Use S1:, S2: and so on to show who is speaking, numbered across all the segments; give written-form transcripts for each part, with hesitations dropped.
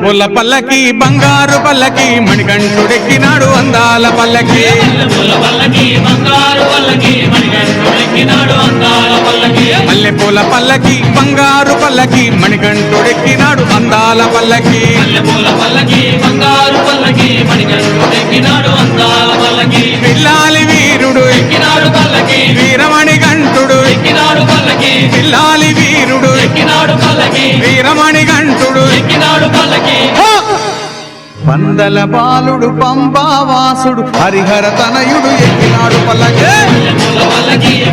S1: పూల పల్లకి బంగారు పల్లకి మణికంఠుడెక్కినాడు అందాల పల్లకి మల్లె పూల పల్లకి బంగారు పల్లకి మణికంఠుడెక్కినాడు అందాల పల్లకి పిల్లాలి వీరుడు ఎక్కినాడు పల్లకి వీరమణికంఠుడు ఎక్కినాడు పల్లకి పిల్లాలి వీరుడు ఎక్కినాడు పల్లకి వీరమణికంఠుడు ఎక్కినాడు పల్లకి పందల బాలుడు పంబావాసుడు హరిహర తనయుడు ఎక్కినాడు పల్లకి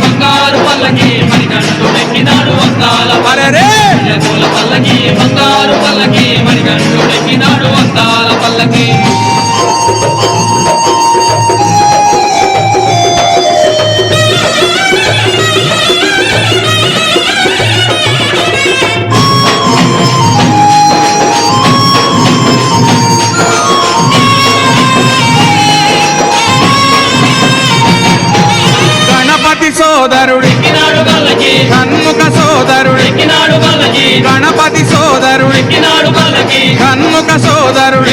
S1: బంగారు పల్లకి మణికంఠుడెక్కినాడు అందాల పల్లకి బంగారు పల్లకి మణికంఠుడెక్కినాడు అందాల పల్లకి సోదరుడు కన్ముఖ సోదరుడు గణపతి సోదరుడు కన్ముఖ సోదరుడు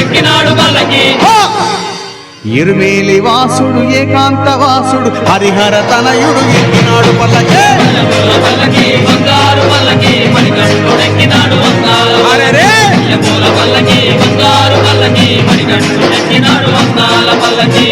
S1: ఇరుమేలి వాసుడు ఏకాంత వాసుడు హరిహర తనయుడు ఎక్కినాడు పల్లకి బంగారు పల్లకి మణికంఠుడెక్కినాడు అరెరే పల్లకి బంగారు పల్లకి మణికంఠుడెక్కినాడు అందాల పల్లకి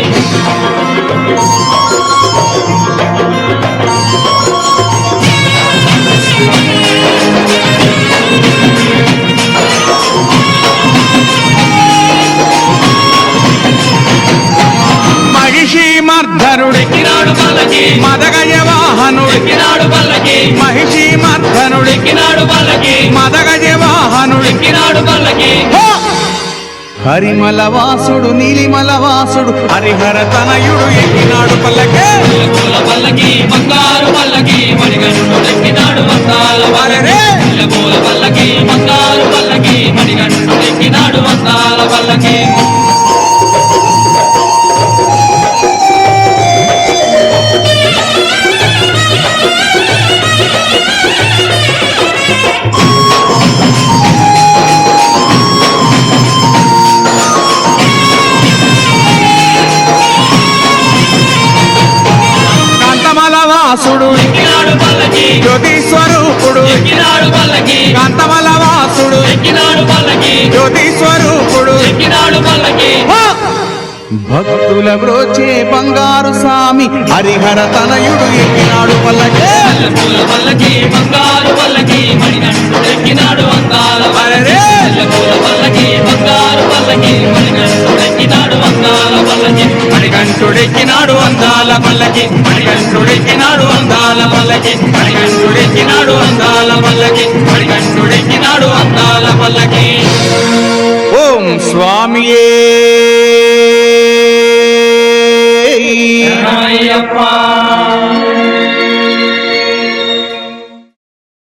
S1: మర్ధనుడెక్కినాడు పల్లకి మదగజ వాహనుడెక్కినాడు పల్లకి మహిషి మర్ధనుడెక్కినాడు పల్లకి మదగజ వాహనుడెక్కినాడు పల్లకి హరిమల వాసుడు నీలిమల వాసుడు హరిహర తనయుడు ఎక్కినాడు పల్లకి పల్లకి బంగారు పల్లకి మణికంఠుడెక్కినాడు అందాల పల్లకి బంగారు పల్లకి మణికంఠుడెక్కినాడు అందాల పల్లకి వాసుడు ఎక్కినాడు పల్లకి జ్యోతి స్వరూపుడు ఎక్కినాడు పల్లకి కాంతమల వాసుడు ఎక్కినాడు పల్లకి జ్యోతి స్వరూపుడు ఎక్కినాడు పల్లకి భక్తుల బ్రోచే బంగారు స్వామి హరిహర తనయుడు ఎక్కినాడు పల్లకి పల్లకి బంగారు పల్లకి మణికంఠుడెక్కినాడు అందాల పల్లకి బంగారు పల్లకి మణికంఠుడెక్కినాడు అందాల పల్లకి మణికంఠుడెక్కినాడు అందాల పల్లకి మణికంఠుడెక్కినాడు అందాల పల్లకి మణికంఠుడెక్కినాడు అందాల పల్లకి మణికంఠుడెక్కినాడు అందాల పల్లకి ఓం స్వామియే